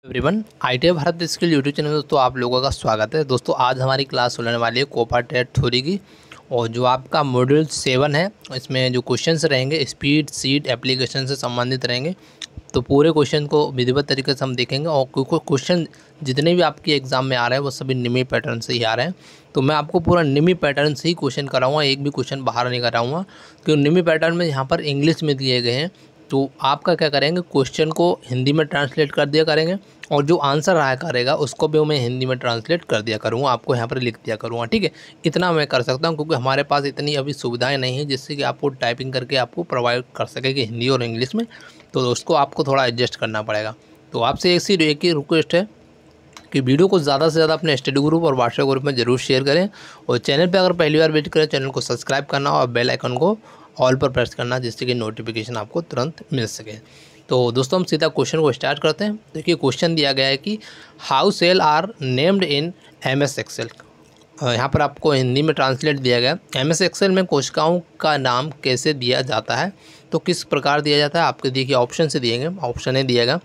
Everyone, ITI Bharat skill YouTube channel में दोस्तों आप लोगों का स्वागत है। दोस्तों आज हमारी क्लास होने वाली है कोपा टेट थ्योरी की, और जो आपका मॉड्यूल 7 है इसमें जो क्वेश्चंस रहेंगे स्पीड सीड एप्लीकेशन से संबंधित रहेंगे। तो पूरे क्वेश्चन को विधिवत तरीके से हम देखेंगे, और क्वेश्चन जितने भी आपके एग्जाम में आ रहे हैं वो सभी निमी पैटर्न से ही आ रहे हैं। तो मैं आपको पूरा निमी पैटर्न से ही क्वेश्चन कराऊंगा, एक भी क्वेश्चन बाहर नहीं कराऊंगा, क्योंकि निमी पैटर्न में यहाँ पर इंग्लिश में दिए गए हैं। तो आपका क्या करेंगे, क्वेश्चन को हिंदी में ट्रांसलेट कर दिया करेंगे, और जो आंसर आया करेगा उसको भी मैं हिंदी में ट्रांसलेट कर दिया करूँगा, आपको यहाँ पर लिख दिया करूँगा। ठीक है, इतना मैं कर सकता हूँ, क्योंकि हमारे पास इतनी अभी सुविधाएं नहीं है जिससे कि आपको टाइपिंग करके आपको प्रोवाइड कर सके कि हिंदी और इंग्लिश में। तो उसको आपको थोड़ा एडजस्ट करना पड़ेगा। तो आपसे एक ही रिक्वेस्ट है कि वीडियो को ज़्यादा से ज़्यादा अपने स्टडी ग्रुप और व्हाट्सएप ग्रुप में ज़रूर शेयर करें, और चैनल पे अगर पहली बार विजिट करें चैनल को सब्सक्राइब करना और बेल आइकन को ऑल पर प्रेस करना, जिससे कि नोटिफिकेशन आपको तुरंत मिल सके। तो दोस्तों हम सीधा क्वेश्चन को स्टार्ट करते हैं। देखिए क्वेश्चन दिया गया है कि how cell are named in MS Excel. यहाँ पर आपको हिंदी में ट्रांसलेट दिया गया, MS एक्सेल में कोशिकाओं का नाम कैसे दिया जाता है, तो किस प्रकार दिया जाता है। आपके देखिए ऑप्शन से दिए गए, ऑप्शन ए दिया गया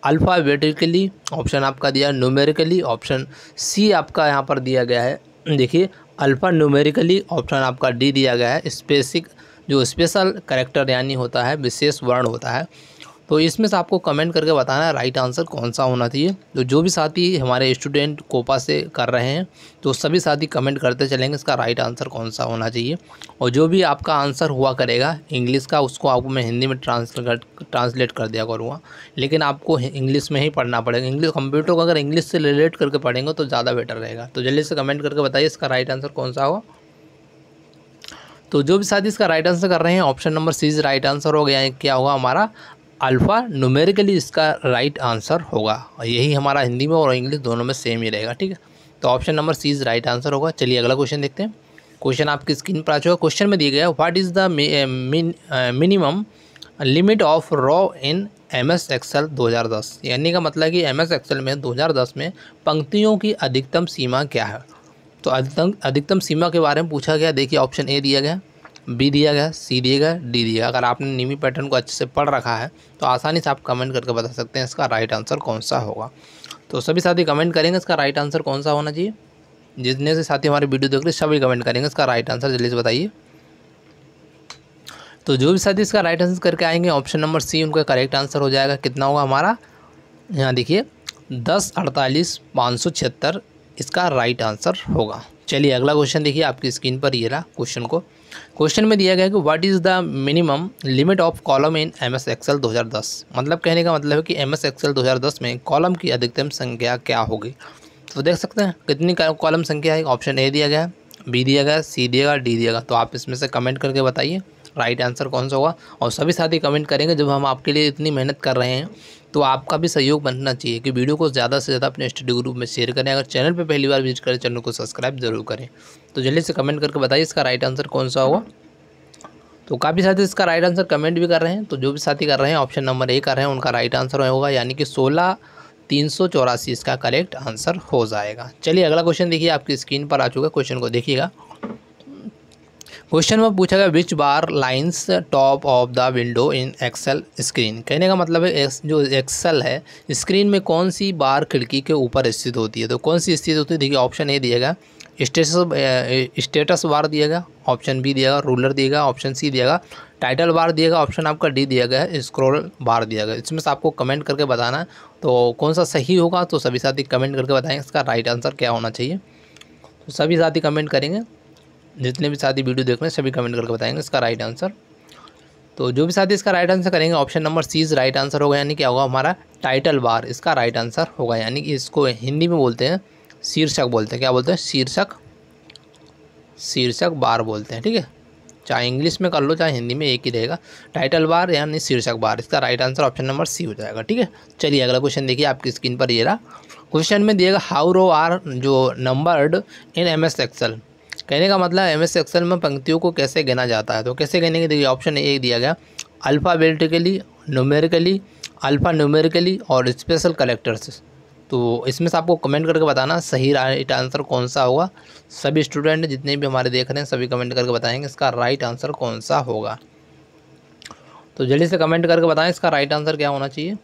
अल्फ़ाबेटिकली, ऑप्शन आपका दिया न्यूमेरिकली, ऑप्शन सी आपका यहाँ पर दिया गया है देखिए अल्फ़ा न्यूमेरिकली, ऑप्शन आपका डी दिया गया है स्पेसिक, जो स्पेशल कैरेक्टर यानी होता है विशेष वर्ण होता है। तो इसमें से आपको कमेंट करके बताना है राइट आंसर कौन सा होना चाहिए। तो जो भी साथी हमारे स्टूडेंट कोपा से कर रहे हैं तो सभी साथी कमेंट करते चलेंगे इसका राइट आंसर कौन सा होना चाहिए, और जो भी आपका आंसर हुआ करेगा इंग्लिश का उसको आपको मैं हिंदी में ट्रांसलेट कर दिया करूँगा। लेकिन आपको इंग्लिश में ही पढ़ना पड़ेगा। इंग्लिश कंप्यूटर को अगर इंग्लिश से रिलेट करके पढ़ेंगे तो ज़्यादा बेटर रहेगा। तो जल्दी से कमेंट करके बताइए इसका राइट आंसर कौन सा होगा। तो जो भी साथी इसका राइट आंसर कर रहे हैं option number C right answer हो गया। क्या होगा हमारा अल्फ़ा न्यूमेरिकली इसका राइट आंसर होगा, और यही हमारा हिंदी में और इंग्लिश दोनों में सेम ही रहेगा। ठीक है, तो option number C right answer होगा। चलिए अगला क्वेश्चन देखते हैं। क्वेश्चन आपकी स्क्रीन पर आ चुका। क्वेश्चन में दिया गया what is the minimum limit of row in MS Excel 2010। यानी का मतलब है कि MS एक्सेल में 2010 में पंक्तियों की अधिकतम सीमा क्या है। तो अधिकतम सीमा के बारे में पूछा गया। देखिए ऑप्शन ए दिया गया, बी दिया गया, सी दिया गया, डी दिया। अगर आपने निमी पैटर्न को अच्छे से पढ़ रखा है तो आसानी से आप कमेंट करके बता सकते हैं इसका राइट आंसर कौन सा होगा। तो सभी साथी कमेंट करेंगे इसका राइट आंसर कौन सा होना चाहिए। जितने से साथी हमारे वीडियो देख रहे सभी कमेंट करेंगे इसका राइट आंसर, जल्दी से बताइए। तो जो भी साथी इसका राइट आंसर करके आएंगे ऑप्शन नंबर सी उनका करेक्ट आंसर हो जाएगा। कितना होगा हमारा, यहाँ देखिए 1048,576 इसका राइट आंसर होगा। चलिए अगला क्वेश्चन देखिए आपकी स्क्रीन पर ये रहा क्वेश्चन को। क्वेश्चन में दिया गया है कि what is the minimum limit of column in MS Excel 2010। मतलब कहने का मतलब है कि MS एक्सेल 2010 में कॉलम की अधिकतम संख्या क्या होगी। तो देख सकते हैं कितनी कॉलम संख्या है। ऑप्शन ए दिया गया, बी दिया गया, सी दिया गया, डी दिया गया। तो आप इसमें से कमेंट करके बताइए राइट आंसर कौन सा होगा। और सभी साथी कमेंट करेंगे, जब हम आपके लिए इतनी मेहनत कर रहे हैं तो आपका भी सहयोग बनना चाहिए कि वीडियो को ज़्यादा से ज़्यादा अपने स्टडी ग्रुप में शेयर करें। अगर चैनल पे पहली बार विजिट करें चैनल को सब्सक्राइब जरूर करें। तो जल्दी से कमेंट करके बताइए इसका राइट आंसर कौन सा होगा। तो काफ़ी साथी इसका राइट आंसर कमेंट भी कर रहे हैं। तो जो भी साथी कर रहे हैं ऑप्शन नंबर ए कर रहे हैं उनका राइट आंसर होगा, यानी कि 16,384 इसका करेक्ट आंसर हो जाएगा। चलिए अगला क्वेश्चन देखिए आपकी स्क्रीन पर आ चुका है। क्वेश्चन को देखिएगा। क्वेश्चन में पूछा गया which bar lines top of the window in Excel screen. कहने का मतलब है जो एक्सेल है स्क्रीन में कौन सी बार खिड़की के ऊपर स्थित होती है। तो कौन सी स्थित होती है, देखिए ऑप्शन ए दिएगा स्टेटस बार दिएगा, ऑप्शन बी दिएगा रूलर दिएगा, ऑप्शन सी दिएगा टाइटल बार दिएगा, ऑप्शन आपका डी दिया गया है स्क्रॉल बार दिया गया। इसमें से आपको कमेंट करके बताना है तो कौन सा सही होगा। तो सभी साथी कमेंट करके बताएंगे इसका राइट आंसर क्या होना चाहिए। तो सभी साथी कमेंट करेंगे, जितने भी साथी वीडियो देख रहे हैं सभी कमेंट करके बताएंगे इसका राइट आंसर। तो जो भी साथी इसका राइट आंसर करेंगे option number C right answer होगा, यानी क्या होगा हमारा टाइटल बार इसका राइट आंसर होगा। यानी कि इसको हिंदी में बोलते हैं शीर्षक बोलते हैं। क्या बोलते हैं, शीर्षक बार बोलते हैं। ठीक है, चाहे इंग्लिश में कर लो चाहे हिंदी में एक ही रहेगा, टाइटल बार यानी शीर्षक बार। इसका right answer option number C हो जाएगा। ठीक है, चलिए अगला क्वेश्चन देखिए आपकी स्क्रीन पर ये रहा। क्वेश्चन में दिएगा हाउ रो आर जो नंबर्ड इन MS एक्सेल। कहने का मतलब MS एक्सेल में पंक्तियों को कैसे गिना जाता है। तो कैसे गिनेंगे, देखिए ऑप्शन ए दिया गया अल्फ़ाबेटिकली, न्यूमेरिकली, अल्फ़ा न्यूमेरिकली और स्पेशल कैरेक्टर्स। तो इसमें से आपको कमेंट करके बताना सही राइट आंसर कौन सा होगा। सभी स्टूडेंट जितने भी हमारे देख रहे हैं सभी कमेंट करके बताएंगे इसका राइट आंसर कौन सा होगा। तो जल्दी से कमेंट करके बताएं इसका राइट आंसर क्या होना चाहिए।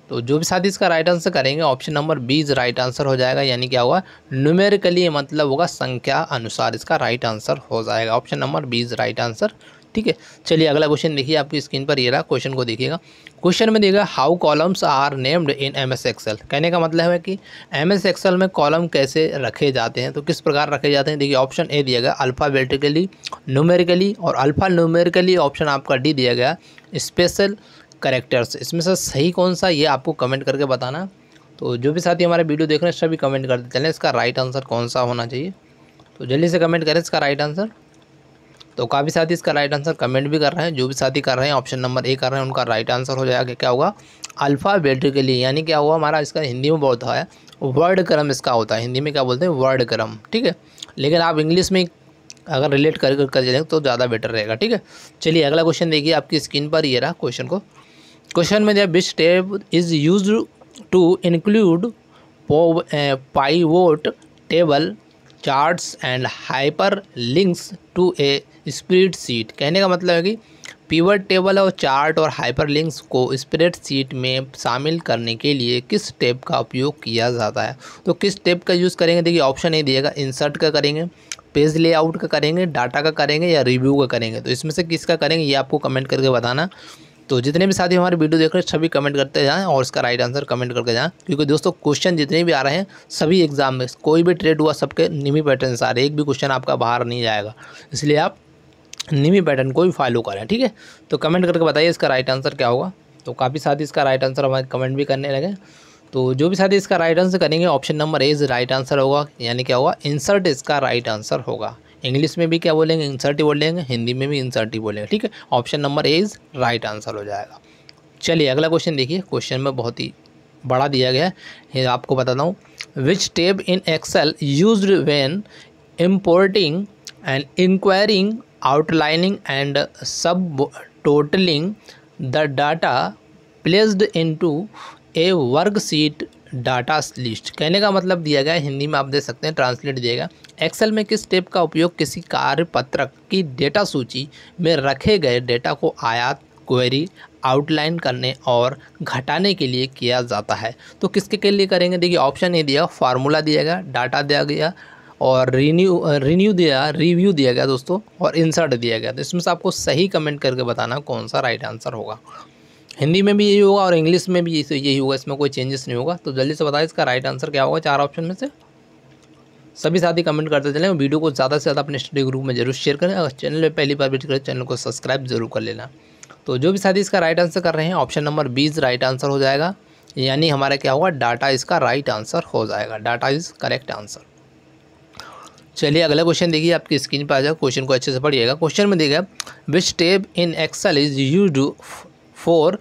तो जो भी साथी इसका राइट आंसर करेंगे option number B is right answer हो जाएगा, यानी क्या होगा न्यूमेरिकली, मतलब होगा संख्या अनुसार इसका राइट आंसर हो जाएगा। Option number B is right answer. ठीक है, चलिए अगला क्वेश्चन देखिए, आपकी स्क्रीन पर ये रहा, क्वेश्चन को देखिएगा। क्वेश्चन में देगा how columns are named in MS Excel. कहने का मतलब है कि MS एक्सेल में कॉलम कैसे रखे जाते हैं, तो किस प्रकार रखे जाते हैं। देखिए ऑप्शन ए दिया गया अल्फ़ाबेटिकली, न्यूमेरिकली, और अल्फ़ा न्यूमेरिकली ऑप्शन आपका डी दिया गया स्पेशल कैरेक्टर्स। इसमें से सही कौन सा ये आपको कमेंट करके बताना। तो जो भी साथी हमारे वीडियो देख रहे हैं सभी कमेंट करते चलें इसका राइट आंसर कौन सा होना चाहिए। तो जल्दी से कमेंट करें इसका राइट आंसर। तो काफ़ी साथी इसका राइट आंसर कमेंट भी कर रहे हैं, जो भी साथी कर रहे हैं ऑप्शन नंबर ए कर रहे हैं उनका राइट आंसर हो जाएगा क्या होगा अल्फ़ाबेटिकली, यानी क्या हुआ हमारा इसका हिंदी में बहुत है वर्ड क्रम इसका होता है, हिंदी में क्या बोलते हैं वर्ड क्रम। ठीक है, लेकिन आप इंग्लिश में अगर रिलेट कर चलेंगे तो ज़्यादा बेटर रहेगा। ठीक है, चलिए अगला क्वेश्चन देखिए, आपकी स्क्रीन पर ये रहा क्वेश्चन को। क्वेश्चन में दिया which tab is use to include pivot table charts and hyperlinks to a spreadsheet. कहने का मतलब है कि पिवट टेबल और चार्ट और हाइपर लिंक्स को स्प्रेडशीट में शामिल करने के लिए किस टेब का उपयोग किया जाता है। तो किस टेब का यूज़ करेंगे, देखिए ऑप्शन ए दिएगा इंसर्ट का करेंगे, पेज लेआउट का करेंगे, डाटा का करेंगे या रिव्यू का करेंगे। तो इसमें से किसका करेंगे ये आपको कमेंट करके बताना। तो जितने भी साथी हमारे वीडियो देख रहे हैं सभी कमेंट करते जाएं और इसका राइट आंसर कमेंट करके जाएं, क्योंकि दोस्तों क्वेश्चन जितने भी आ रहे हैं सभी एग्जाम में कोई भी ट्रेड हुआ सबके निमी पैटर्न से आ रहे हैं, एक भी क्वेश्चन आपका बाहर नहीं जाएगा, इसलिए आप निमी पैटर्न को भी फॉलो करें। ठीक है, तो कमेंट करके बताइए इसका राइट आंसर क्या होगा। तो काफ़ी साथी इसका राइट आंसर हमारे कमेंट भी करने लगे। तो जो भी साथी इसका राइट आंसर करेंगे option number A is right answer होगा, यानी क्या होगा इंसर्ट इसका राइट आंसर होगा। इंग्लिश में भी क्या बोलेंगे इंसर्ट ही बोलेंगे, हिंदी में भी इंसर्ट ही बोलेंगे। ठीक है, option number A is right answer हो जाएगा। चलिए अगला क्वेश्चन देखिए, क्वेश्चन में बहुत ही बड़ा दिया गया है, आपको बताता हूँ। Which tab in Excel used when importing and inquiring outlining and subtotalling the data placed into a worksheet data list. कहने का मतलब दिया गया है, हिंदी में आप देख सकते हैं ट्रांसलेट दिया गया, एक्सेल में किस टेब का उपयोग किसी कार्यपत्रक की डेटा सूची में रखे गए डेटा को आयात क्वेरी आउटलाइन करने और घटाने के लिए किया जाता है। तो किसके के लिए करेंगे, देखिए ऑप्शन ए दिया फार्मूला दिया गया, डाटा दिया गया और रिव्यू दिया गया दोस्तों, और इंसर्ट दिया गया। तो इसमें से आपको सही कमेंट करके बताना कौन सा राइट आंसर होगा। हिंदी में भी यही होगा और इंग्लिश में भी यही होगा, इसमें कोई चेंजेस नहीं होगा। तो जल्दी से बताइए इसका राइट आंसर क्या होगा चार ऑप्शन में से। सभी साथी कमेंट करते चलें, वीडियो को ज़्यादा से ज़्यादा अपने स्टडी ग्रुप में जरूर शेयर करें, अगर चैनल में पहली बार विजिट करें चैनल को सब्सक्राइब जरूर कर लेना। तो जो भी साथी इसका राइट आंसर कर रहे हैं option number B is right answer हो जाएगा, यानी हमारा क्या होगा डाटा इसका राइट आंसर हो जाएगा, डाटा इज करेक्ट आंसर। चलिए अगला क्वेश्चन देखिए, आपकी स्क्रीन पर आ जाए, क्वेश्चन को अच्छे से पढ़िएगा। क्वेश्चन में देगा which tab in Excel is used for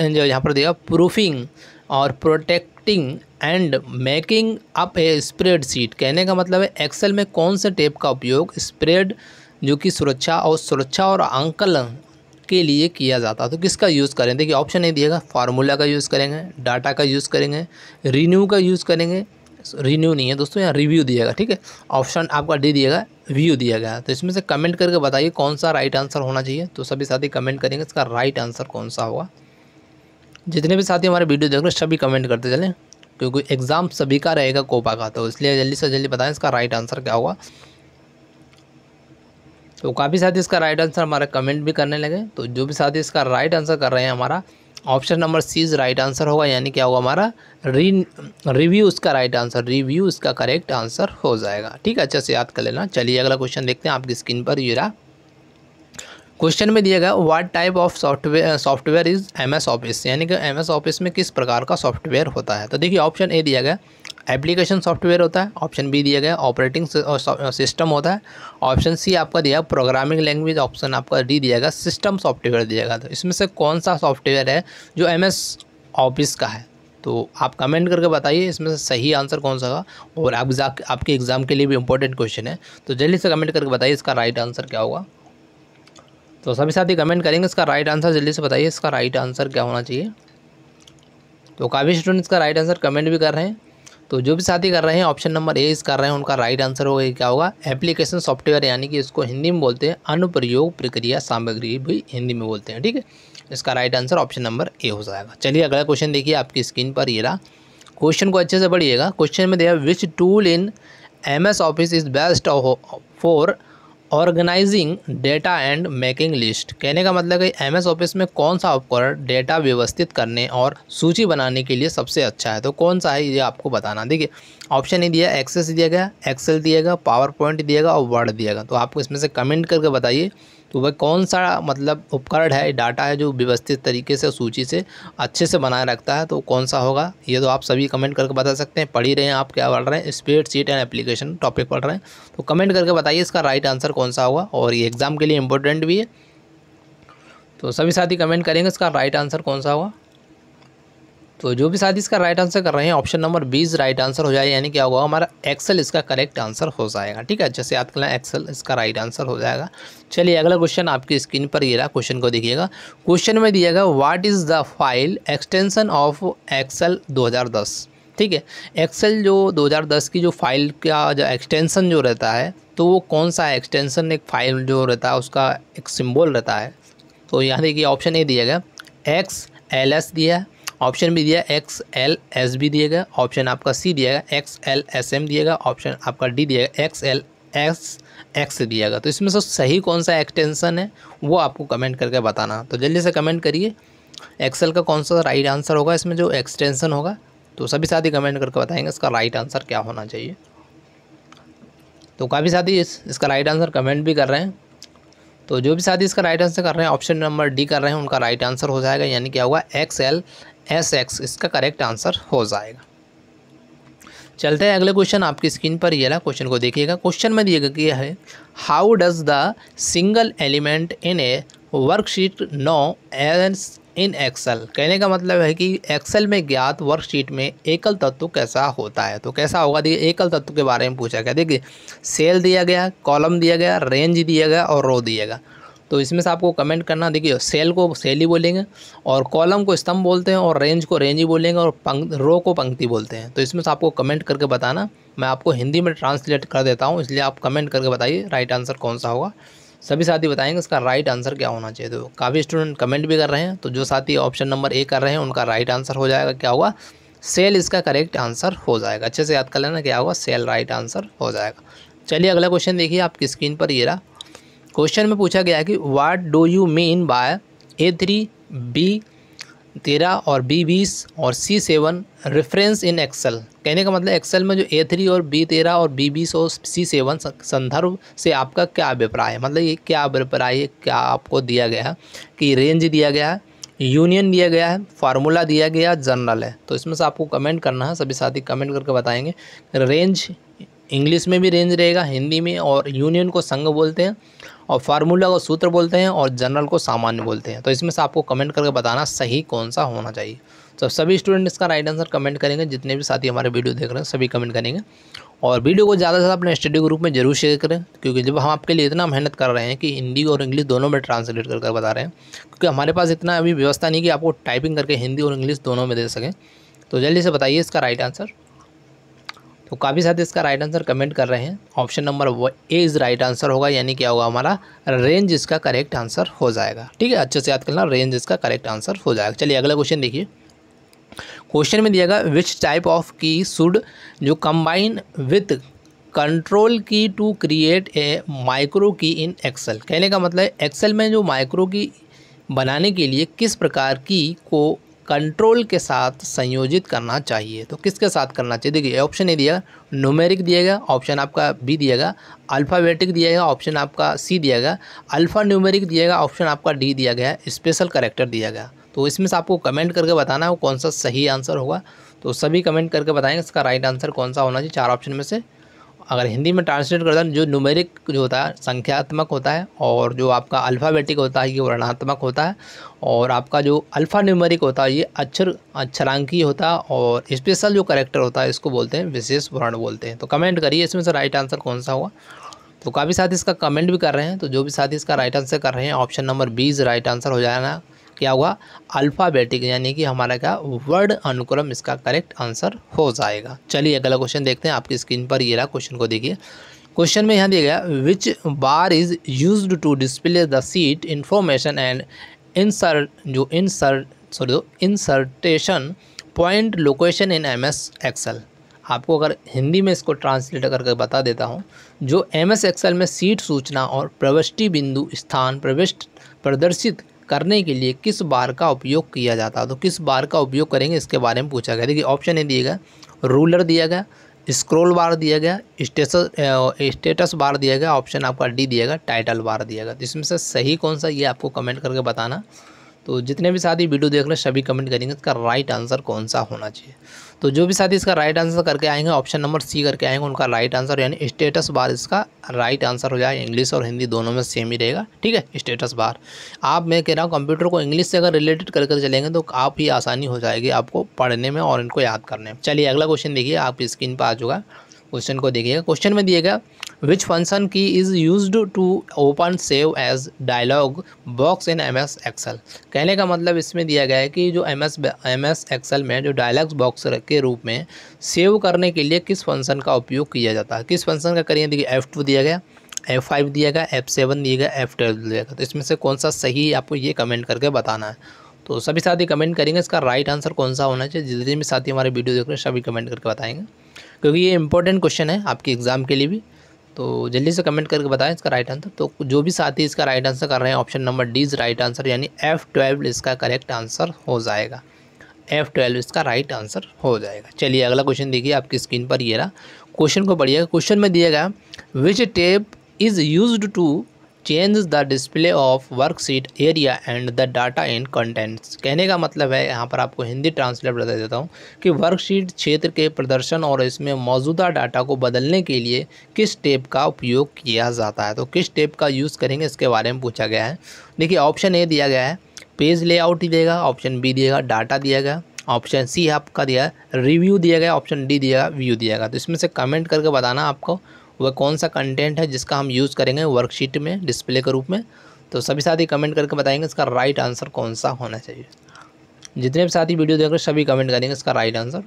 यहाँ पर देगा प्रूफिंग और protecting and making up a spreadsheet. कहने का मतलब है एक्सेल में कौन से टेब का उपयोग स्प्रेड जो कि सुरक्षा और आंकलन के लिए किया जाता है। तो किसका यूज़ करें, देखिए ऑप्शन ए दिएगा फार्मूला का यूज़ करेंगे, डाटा का यूज़ करेंगे, रिन्यू का यूज़ करेंगे, रिन्यू नहीं है दोस्तों यहाँ रिव्यू दिएगा। ठीक है, ऑप्शन आपका डी दिएगा व्यू दिया गया। तो इसमें से कमेंट करके बताइए कौन सा राइट आंसर होना चाहिए। तो सभी साथी कमेंट करेंगे इसका राइट आंसर कौन सा होगा। जितने भी साथी हमारे वीडियो देख रहे हैं सभी कमेंट करते चलें, क्योंकि एग्ज़ाम सभी का रहेगा कोपा का, तो इसलिए जल्दी से जल्दी बताएं इसका राइट आंसर क्या होगा। तो काफ़ी साथी इसका राइट आंसर हमारा कमेंट भी करने लगे। तो जो भी साथी इसका राइट आंसर कर रहे हैं हमारा option number C is right answer होगा, यानी क्या होगा हमारा रिव्यू इसका राइट आंसर, रिव्यू इसका करेक्ट आंसर हो जाएगा। ठीक है, अच्छे से याद कर लेना। चलिए अगला क्वेश्चन देखते हैं, आपकी स्क्रीन पर ये रहा। क्वेश्चन में दिया गया what type of software is MS office, यानी कि MS ऑफिस में किस प्रकार का सॉफ्टवेयर होता है। तो देखिए ऑप्शन ए दिया गया एप्लीकेशन सॉफ्टवेयर होता है, ऑप्शन बी दिया गया ऑपरेटिंग सिस्टम होता है, ऑप्शन सी आपका दिया प्रोग्रामिंग लैंग्वेज, ऑप्शन आपका डी दिया गया सिस्टम सॉफ्टवेयर दिया गया। तो इसमें से कौन सा सॉफ्टवेयर है जो MS ऑफिस का है। तो आप कमेंट करके बताइए इसमें से सही आंसर कौन सा होगा, और आपके एग्ज़ाम के लिए भी इंपॉर्टेंट क्वेश्चन है। तो जल्दी से कमेंट करके बताइए इसका राइट आंसर क्या होगा। तो सभी साथी कमेंट करेंगे इसका राइट आंसर, जल्दी से बताइए इसका राइट आंसर क्या होना चाहिए। तो काफ़ी स्टूडेंट्स का राइट आंसर कमेंट भी कर रहे हैं। तो जो भी साथी कर रहे हैं ऑप्शन नंबर ए इस कर रहे हैं उनका राइट आंसर होगा क्या होगा एप्लीकेशन सॉफ्टवेयर, यानी कि इसको हिंदी में बोलते हैं अनुप्रयोग प्रक्रिया सामग्री भी हिंदी में बोलते हैं। ठीक है, इसका right answer option number A हो जाएगा। चलिए अगला क्वेश्चन देखिए आपकी स्क्रीन पर ये रहा। क्वेश्चन को अच्छे से पढ़िएगा। क्वेश्चन में दिया which tool in MS office is best for organising data and making list. कहने का मतलब है MS ऑफिस में कौन सा उपकरण डेटा व्यवस्थित करने और सूची बनाने के लिए सबसे अच्छा है, तो कौन सा है ये आपको बताना। देखिए ऑप्शन ए दिया, एक्सेस दिया गया, एक्सेल दिया गया, पावर पॉइंट दिया गया और वर्ड दिया गया। तो आपको इसमें से कमेंट करके बताइए तो वह कौन सा मतलब उपकरण है, डाटा है जो व्यवस्थित तरीके से सूची से अच्छे से बनाए रखता है, तो कौन सा होगा ये तो आप सभी कमेंट करके बता सकते हैं। पढ़ ही रहे हैं आप, क्या पढ़ रहे हैं, स्प्रेडशीट एंड एप्लीकेशन टॉपिक पढ़ रहे हैं, तो कमेंट करके बताइए इसका राइट आंसर कौन सा होगा। और ये एग्ज़ाम के लिए इंपॉर्टेंट भी है, तो सभी साथी कमेंट करेंगे इसका राइट आंसर कौन सा होगा। तो जो भी साथी इसका राइट आंसर कर रहे हैं ऑप्शन नंबर 20 राइट आंसर हो जाएगा, यानी क्या होगा हमारा एक्सेल इसका करेक्ट आंसर हो जाएगा। ठीक है, अच्छे से याद करना, एक्सेल इसका राइट आंसर हो जाएगा। चलिए अगला क्वेश्चन आपकी स्क्रीन पर ये रहा, क्वेश्चन को देखिएगा। क्वेश्चन में दिएगा what is the file extension of Excel 2010। ठीक है, एक्सेल जो 2010 की जो फाइल का जो एक्सटेंशन जो रहता है तो वो कौन सा है एक्सटेंशन, एक फाइल जो रहता है उसका एक सिम्बॉल रहता है। तो यहाँ देखिए ऑप्शन ए दिया गया XLS दिया है, ऑप्शन बी दिया XLSB दिया गया, ऑप्शन आपका सी दिया गया XLSM दिया गया, ऑप्शन आपका डी दिया गया XLSX दिया गया। तो इसमें से सही कौन सा एक्सटेंशन है वो आपको कमेंट करके बताना। तो जल्दी से कमेंट करिए एक्सेल का कौन सा राइट आंसर होगा, इसमें जो एक्सटेंशन होगा। तो सभी साथी कमेंट करके बताएंगे इसका राइट आंसर क्या होना चाहिए। तो काफ़ी साथी इसका राइट आंसर कमेंट भी कर रहे हैं। तो जो भी साथी इसका राइट आंसर कर रहे हैं ऑप्शन नंबर डी कर रहे हैं उनका राइट आंसर हो जाएगा, यानी क्या होगा XLSX इसका करेक्ट आंसर हो जाएगा। चलते हैं अगले क्वेश्चन आपकी स्क्रीन पर ये रहा, क्वेश्चन को देखिएगा। क्वेश्चन में दिया गया है how does the single element in a worksheet know as in Excel. कहने का मतलब है कि एक्सेल में ज्ञात वर्कशीट में एकल तत्व कैसा होता है। तो कैसा होगा, देखिए एकल तत्व के बारे में पूछा गया। देखिए सेल दिया गया, कॉलम दिया गया, रेंज दिया गया और रो दिया गया। तो इसमें से आपको कमेंट करना, देखिए सेल को सेल ही बोलेंगे और कॉलम को स्तंभ बोलते हैं और रेंज को रेंज ही बोलेंगे और रो को पंक्ति बोलते हैं। तो इसमें से आपको कमेंट करके बताना, मैं आपको हिंदी में ट्रांसलेट कर देता हूँ, इसलिए आप कमेंट करके बताइए राइट आंसर कौन सा होगा। सभी साथी बताएंगे इसका राइट आंसर क्या होना चाहिए। तो काफ़ी स्टूडेंट कमेंट भी कर रहे हैं, तो जो साथी ऑप्शन नंबर ए कर रहे हैं उनका राइट आंसर हो जाएगा क्या होगा, सेल इसका करेक्ट आंसर हो जाएगा। अच्छे से याद कर लेना क्या होगा, सेल राइट आंसर हो जाएगा। चलिए अगला क्वेश्चन देखिए आपकी स्क्रीन पर ये रहा। क्वेश्चन में पूछा गया कि what do you mean by A3, B13 और B20 और C7 रेफरेंस इन एक्सेल। कहने का मतलब एक्सेल में जो A3 और B13 और B20 और C7 संदर्भ से आपका क्या अभिप्राय है, मतलब ये क्या अभिप्राय है, क्या आपको दिया गया है कि रेंज दिया गया है, यूनियन दिया गया है, फार्मूला दिया गया, जनरल है। तो इसमें से आपको कमेंट करना है, सभी साथी कमेंट करके बताएंगे। रेंज इंग्लिश में भी रेंज रहेगा, हिंदी में, और यूनियन को संघ बोलते हैं और फार्मूला को सूत्र बोलते हैं और जनरल को सामान्य बोलते हैं। तो इसमें से आपको कमेंट करके बताना सही कौन सा होना चाहिए। तो सभी स्टूडेंट इसका राइट आंसर कमेंट करेंगे, जितने भी साथी हमारे वीडियो देख रहे हैं सभी कमेंट करेंगे। और वीडियो को ज़्यादा से ज़्यादा अपने स्टडी ग्रुप में जरूर शेयर करें, क्योंकि जब हम आपके लिए इतना मेहनत कर रहे हैं कि हिंदी और इंग्लिश दोनों में ट्रांसलेट कर बता रहे हैं, क्योंकि हमारे पास इतना अभी व्यवस्था नहीं कि आपको टाइपिंग करके हिंदी और इंग्लिश दोनों में दे सकें। तो जल्दी से बताइए इसका राइट आंसर। तो काफ़ी साथी इसका राइट आंसर कमेंट कर रहे हैं, option number A is right answer होगा, यानी क्या होगा हमारा रेंज इसका करेक्ट आंसर हो जाएगा। ठीक है, अच्छे से याद करना, रेंज इसका करेक्ट आंसर हो जाएगा। चलिए अगला क्वेश्चन देखिए। क्वेश्चन में दिया गया विच टाइप ऑफ की शुड जो कंबाइन विथ कंट्रोल की टू क्रिएट ए माइक्रो की इन एक्सेल। कहने का मतलब है एक्सेल में जो माइक्रो की बनाने के लिए किस प्रकार की को कंट्रोल के साथ संयोजित करना चाहिए। तो किसके साथ करना चाहिए, देखिए ऑप्शन ए दिया न्यूमेरिक दिया गया, ऑप्शन आपका बी दिया गया अल्फ़ाबेटिक दिया गया, ऑप्शन आपका सी दिया गया अल्फ़ा न्यूमेरिक दिया गया, ऑप्शन आपका डी दिया गया स्पेशल कैरेक्टर दिया गया। तो इसमें से आपको कमेंट करके बताना है वो कौन सा सही आंसर होगा। तो सभी कमेंट करके बताएंगे इसका राइट आंसर कौन सा होना चाहिए चार ऑप्शन में से। अगर हिंदी में ट्रांसलेट करता है जो न्यूमेरिक जो होता है संख्यात्मक होता है, और जो आपका अल्फ़ाबेटिक होता है ये वर्णात्मक होता है, और आपका जो अल्फ़ा न्यूमेरिक होता है ये अक्षरांकीय होता है, और स्पेशल जो कैरेक्टर होता है इसको बोलते हैं विशेष वर्ण बोलते हैं। तो कमेंट करिए इसमें से राइट आंसर कौन सा हुआ। तो काफ़ी साथी इसका कमेंट भी कर रहे हैं, तो जो भी साथी इसका राइट आंसर कर रहे हैं ऑप्शन नंबर 20 राइट आंसर हो जाएगा क्या हुआ अल्फ़ाबेटिक, यानी कि हमारा क्या वर्ड अनुक्रम इसका करेक्ट आंसर हो जाएगा। चलिए अगला क्वेश्चन देखते हैं, आपकी स्क्रीन पर ये रहा, क्वेश्चन को देखिए। क्वेश्चन में यहाँ दिया गया which bar is used to display the sheet information and insertion point location in MS Excel. आपको अगर हिंदी में इसको ट्रांसलेट करके बता देता हूँ, जो MS एक्सेल में सीट सूचना और प्रविष्टि बिंदु स्थान प्रदर्शित करने के लिए किस बार का उपयोग किया जाता है। तो किस बार का उपयोग करेंगे इसके बारे में पूछा गया। देखिए ऑप्शन ए दिया गया, रूलर दिया गया, स्क्रॉल बार दिया गया, स्टेटस बार दिया गया, ऑप्शन आपका डी दिया गया, टाइटल बार दिया गया। तो इसमें से सही कौन सा, ये आपको कमेंट करके बताना। तो जितने भी साथी वीडियो देख रहे हैं सभी कमेंट करेंगे इसका राइट आंसर कौन सा होना चाहिए। तो जो भी साथी इसका राइट आंसर करके आएंगे, ऑप्शन नंबर सी करके आएंगे, उनका राइट आंसर यानी स्टेटस बार इसका राइट आंसर हो जाए। इंग्लिश और हिंदी दोनों में सेम ही रहेगा, ठीक है। स्टेटस बार आप, मैं कह रहा हूँ कंप्यूटर को इंग्लिश से अगर रिलेटेड कर चलेंगे तो आप ही आसानी हो जाएगी आपको पढ़ने में और इनको याद करने में। चलिए अगला क्वेश्चन देखिए, आपकी स्क्रीन पर आ चुका। क्वेश्चन को देखिएगा। क्वेश्चन में दिएगा which function key is used to open save as dialog box in MS Excel. कहने का मतलब इसमें दिया गया है कि जो MS एक्सेल में जो डायलॉग बॉक्स के रूप में सेव करने के लिए किस फंक्शन का उपयोग किया जाता है। किस फंक्शन का करिए, देखिए F2 दिया गया, F5 दिया गया, F7 दिया गया, F12 दिया गया। तो इसमें से कौन सा सही है आपको ये कमेंट करके बताना है। तो सभी साथी कमेंट करेंगे इसका राइट आंसर कौन सा होना चाहिए। जितने भी साथी हमारे वीडियो देख रहे हैं सभी कमेंट करके बताएंगे, क्योंकि ये इंपॉर्टेंट क्वेश्चन है आपके एग्जाम के लिए भी। तो जल्दी से कमेंट करके बताएं इसका राइट आंसर। तो जो भी साथी इसका राइट आंसर कर रहे हैं, option number D is right answer, यानी F12 इसका करेक्ट आंसर हो जाएगा। F12 इसका राइट आंसर हो जाएगा। चलिए अगला क्वेश्चन देखिए, आपकी स्क्रीन पर ये रहा। क्वेश्चन को पढ़िएगा। क्वेश्चन में दिया गया which tab is used to change the display of worksheet area and the data in contents. कहने का मतलब है, यहाँ पर आपको हिंदी ट्रांसलेट बता देता हूँ कि वर्कशीट क्षेत्र के प्रदर्शन और इसमें मौजूदा डाटा को बदलने के लिए किस टेप का उपयोग किया जाता है। तो किस टेप का यूज़ करेंगे इसके बारे में पूछा गया है। देखिए ऑप्शन ए दिया गया है पेज लेआउट ही देगा, ऑप्शन बी दिएगा डाटा दिया गया, ऑप्शन सी आपका दिया है रिव्यू दिया गया, ऑप्शन डी दिया व्यू दिया गया। तो इसमें से कमेंट करके बताना आपको वह कौन सा कंटेंट है जिसका हम यूज़ करेंगे वर्कशीट में डिस्प्ले के रूप में। तो सभी साथी कमेंट करके बताएंगे इसका राइट आंसर कौन सा होना चाहिए। जितने भी साथी वीडियो देख रहे हैं सभी कमेंट करेंगे इसका राइट आंसर।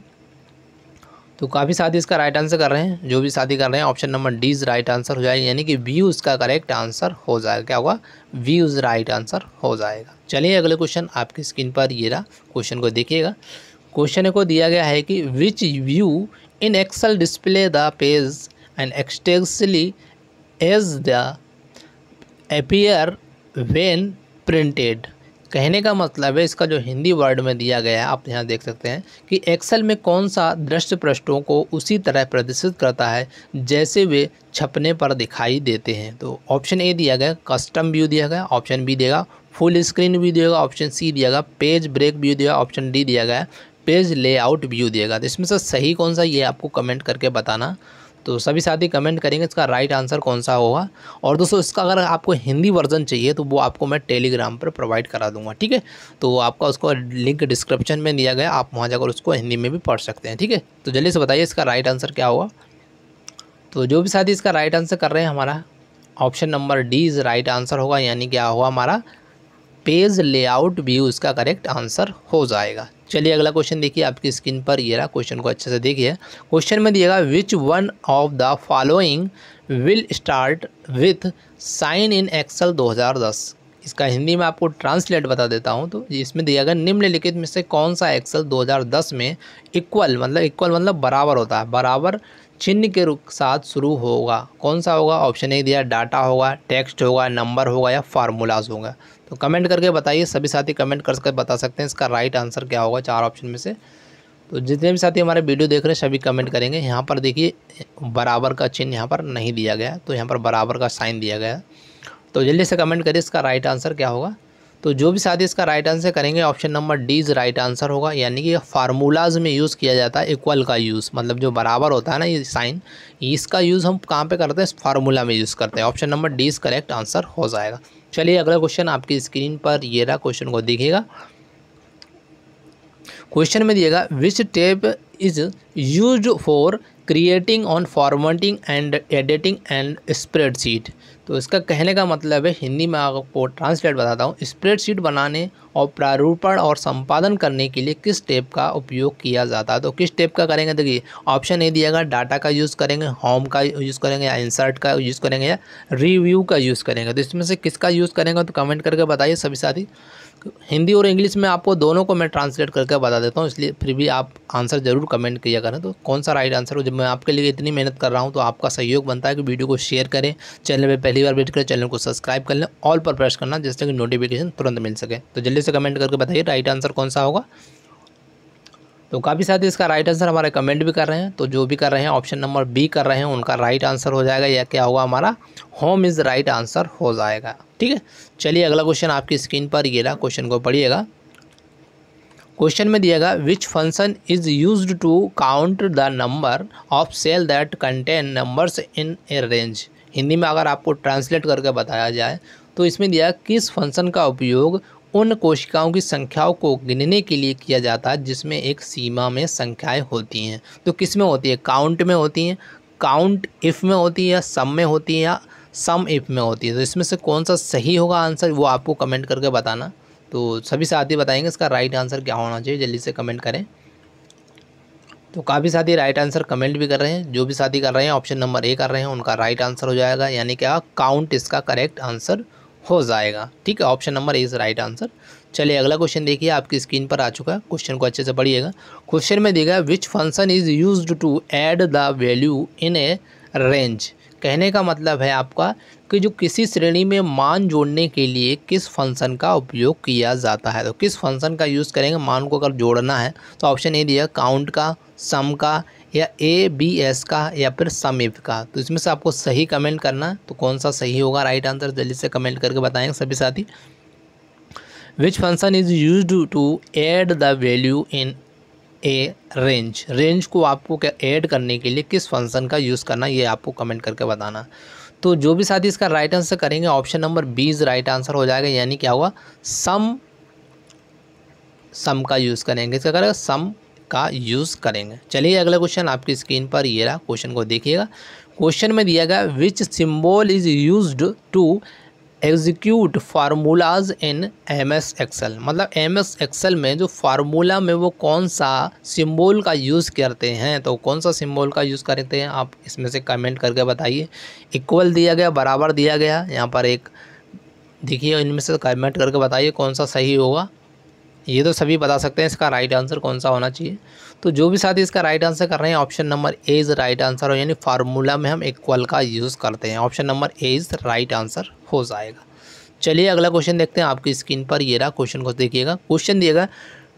तो काफ़ी साथी इसका राइट आंसर कर रहे हैं। जो भी साथी कर रहे हैं option number D is right answer हो जाएगा, यानी कि व्यू इसका करेक्ट आंसर हो जाएगा। क्या होगा, व्यू इज़ राइट आंसर हो जाएगा। चलिए अगले क्वेश्चन आपकी स्क्रीन पर ये रहा। क्वेश्चन को देखिएगा। क्वेश्चन को दिया गया है कि which view in Excel display the page and extensively as the appear when printed। कहने का मतलब है, इसका जो हिंदी वर्ड में दिया गया है आप यहाँ देख सकते हैं कि एक्सेल में कौन सा दृश्य पृष्ठों को उसी तरह प्रदर्शित करता है जैसे वे छपने पर दिखाई देते हैं। तो ऑप्शन ए दिया गया कस्टम व्यू दिया गया, ऑप्शन बी दिएगा फुल स्क्रीन व्यू दिएगा, ऑप्शन सी दिया गया पेज ब्रेक व्यू दिया, ऑप्शन डी दिया गया पेज लेआउट व्यू दिएगा। तो इसमें से सही कौन सा ये आपको कमेंट करके बताना। तो सभी साथी कमेंट करेंगे इसका राइट आंसर कौन सा होगा। और दोस्तों इसका अगर आपको हिंदी वर्जन चाहिए तो वो आपको मैं टेलीग्राम पर प्रोवाइड करा दूंगा, ठीक है। तो आपका उसको लिंक डिस्क्रिप्शन में दिया गया, आप वहाँ जाकर उसको हिंदी में भी पढ़ सकते हैं, ठीक है। तो जल्दी से बताइए इसका राइट आंसर क्या होगा। तो जो भी साथी इसका राइट आंसर कर रहे हैं, हमारा option number D is right answer होगा, यानी क्या होगा हमारा पेज लेआउट व्यू इसका करेक्ट आंसर हो जाएगा। चलिए अगला क्वेश्चन देखिए, आपकी स्क्रीन पर ये रहा। क्वेश्चन को अच्छे से देखिए। क्वेश्चन में दिएगा which one of the following will start with sign in Excel 2010। इसका हिंदी में आपको ट्रांसलेट बता देता हूँ। तो इसमें दिया गया निम्नलिखित में से कौन सा एक्सेल 2010 में इक्वल मतलब बराबर होता है, बराबर चिन्ह के साथ शुरू होगा। कौन सा होगा, ऑप्शन ए दिया डाटा होगा, टेक्स्ट होगा, नंबर होगा या फार्मूलाज होगा। तो कमेंट करके बताइए, सभी साथी कमेंट करके बता सकते हैं इसका राइट आंसर क्या होगा चार ऑप्शन में से। तो जितने भी साथी हमारे वीडियो देख रहे हैं सभी कमेंट करेंगे। यहाँ पर देखिए बराबर का चिन्ह यहाँ पर नहीं दिया गया, तो यहाँ पर बराबर का साइन दिया गया। तो जल्दी से कमेंट करिए इसका राइट आंसर क्या होगा। तो जो भी साथी इसका राइट आंसर करेंगे option number D is right answer होगा, यानी कि फार्मूलाज में यूज़ किया जाता है इक्वल का यूज़, मतलब जो बराबर होता है ना ये साइन, इसका यूज़ हम कहाँ पे करते हैं, फार्मूला में यूज़ करते हैं। Option number D is correct answer हो जाएगा। चलिए अगला क्वेश्चन आपकी स्क्रीन पर ये रहा। क्वेश्चन को देखिएगा। क्वेश्चन में दिएगा which tab is used for creating on formatting and editing and spreadsheet. तो इसका कहने का मतलब है, हिंदी में आपको ट्रांसलेट बताता हूँ, स्प्रेडशीट बनाने और प्रारूपण और संपादन करने के लिए किस टेप का उपयोग किया जाता है। तो किस टेप का करेंगे, देखिए ऑप्शन ए दिएगा, डाटा का यूज़ करेंगे, होम का यूज़ करेंगे, या इंसर्ट का यूज़ करेंगे, या रिव्यू का यूज़ करेंगे। तो इसमें से किसका यूज़ करेंगे तो कमेंट करके बताइए सभी साथी। हिंदी और इंग्लिश में आपको दोनों को मैं ट्रांसलेट करके बता देता हूँ, इसलिए फिर भी आप आंसर ज़रूर कमेंट किया करें। तो कौन सा राइट आंसर हो, जब मैं आपके लिए इतनी मेहनत कर रहा हूँ तो आपका सहयोग बनता है कि वीडियो को शेयर करें, चैनल पे पहली बार विजिट करें, चैनल को सब्सक्राइब कर लें, ऑल पर प्रेस करना जिससे कि नोटिफिकेशन तुरंत मिल सके। तो जल्दी से कमेंट करके बताइए राइट आंसर कौन सा होगा। तो काफ़ी साथी इसका राइट आंसर हमारे कमेंट भी कर रहे हैं, तो जो भी कर रहे हैं ऑप्शन नंबर बी कर रहे हैं उनका राइट आंसर हो जाएगा, या क्या होगा हमारा होम इज़ राइट आंसर हो जाएगा। ठीक है, चलिए अगला क्वेश्चन आपकी स्क्रीन पर ये रहा, क्वेश्चन को पढ़िएगा। क्वेश्चन में दिएगा which function is used to count the number of cell that contain numbers in a range. Hindi में अगर आपको ट्रांसलेट करके बताया जाए तो इसमें दिया किस फंक्शन का उपयोग उन कोशिकाओं की संख्याओं को गिनने के लिए किया जाता है जिसमें एक सीमा में संख्याएं होती हैं। तो किस में होती है, काउंट में होती हैं, काउंट इफ़ में होती है, या सम में होती है, या सम इफ़ में होती है। तो इसमें से कौन सा सही होगा आंसर वो आपको कमेंट करके बताना। तो सभी साथी बताएंगे इसका राइट आंसर क्या होना चाहिए, जल्दी से कमेंट करें। तो काफ़ी साथी राइट आंसर कमेंट भी कर रहे हैं, जो भी साथी कर रहे हैं ऑप्शन नंबर ए कर रहे हैं उनका राइट आंसर हो जाएगा, यानी क्या काउंट इसका करेक्ट आंसर हो जाएगा। ठीक है, option number A is right answer. चलिए अगला क्वेश्चन देखिए, आपकी स्क्रीन पर आ चुका है, क्वेश्चन को अच्छे से पढ़िएगा। क्वेश्चन में देगा which function is used to add the value in a range. कहने का मतलब है आपका कि जो किसी श्रेणी में मान जोड़ने के लिए किस फंक्शन का उपयोग किया जाता है। तो किस फंक्शन का यूज़ करेंगे मान को अगर जोड़ना है, तो ऑप्शन ए दिया काउंट का, सम का, या ABS का, या फिर सम इफ का। तो इसमें से आपको सही कमेंट करना है, तो कौन सा सही होगा राइट आंसर जल्दी से कमेंट करके बताएंगे सभी साथी। Which function is used to add the value in a range. Range को आपको क्या ऐड करने के लिए किस फंक्शन का यूज़ करना, ये आपको कमेंट करके बताना। तो जो भी साथी इसका राइट आंसर करेंगे option number B is right answer हो जाएगा, यानी क्या होगा सम का यूज़ करेंगे, इसका करेगा सम का यूज़ करेंगे। चलिए अगला क्वेश्चन आपकी स्क्रीन पर ये रहा, क्वेश्चन को देखिएगा। क्वेश्चन में दिया गया which symbol is used to execute formulas in MS Excel. मतलब MS एक्सेल में जो फार्मूला में वो कौन सा सिंबल का यूज़ करते हैं, तो कौन सा सिंबल का यूज़ करते हैं आप इसमें से कमेंट करके बताइए। इक्वल दिया गया, बराबर दिया गया, यहाँ पर एक देखिए, इनमें से कमेंट करके बताइए कौन सा सही होगा। ये तो सभी बता सकते हैं इसका राइट आंसर कौन सा होना चाहिए। तो जो भी साथी इसका राइट आंसर कर रहे हैं option number A is right answer हो, यानी फार्मूला में हम इक्वल का यूज़ करते हैं, option number A is right answer हो जाएगा। चलिए अगला क्वेश्चन देखते हैं, आपकी स्क्रीन पर ये रहा, क्वेश्चन को देखिएगा। क्वेश्चन दिएगा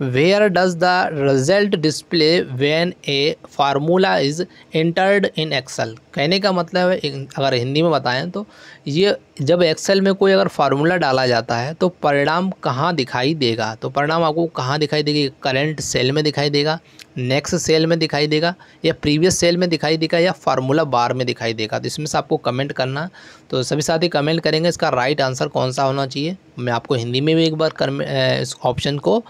where does the result display when a formula is entered in Excel. कहने का मतलब है अगर हिंदी में बताएं तो ये जब एक्सेल में कोई अगर फार्मूला डाला जाता है तो परिणाम कहाँ दिखाई देगा। तो परिणाम आपको कहाँ दिखाई देगी, करंट सेल में दिखाई देगा, नेक्स्ट सेल में दिखाई देगा, या प्रीवियस सेल में दिखाई देगा, या फार्मूला बार में दिखाई देगा। तो इसमें से आपको कमेंट करना। तो सभी साथी कमेंट करेंगे इसका राइट आंसर कौन सा होना चाहिए। मैं आपको हिंदी में भी एक बार इस ऑप्शन को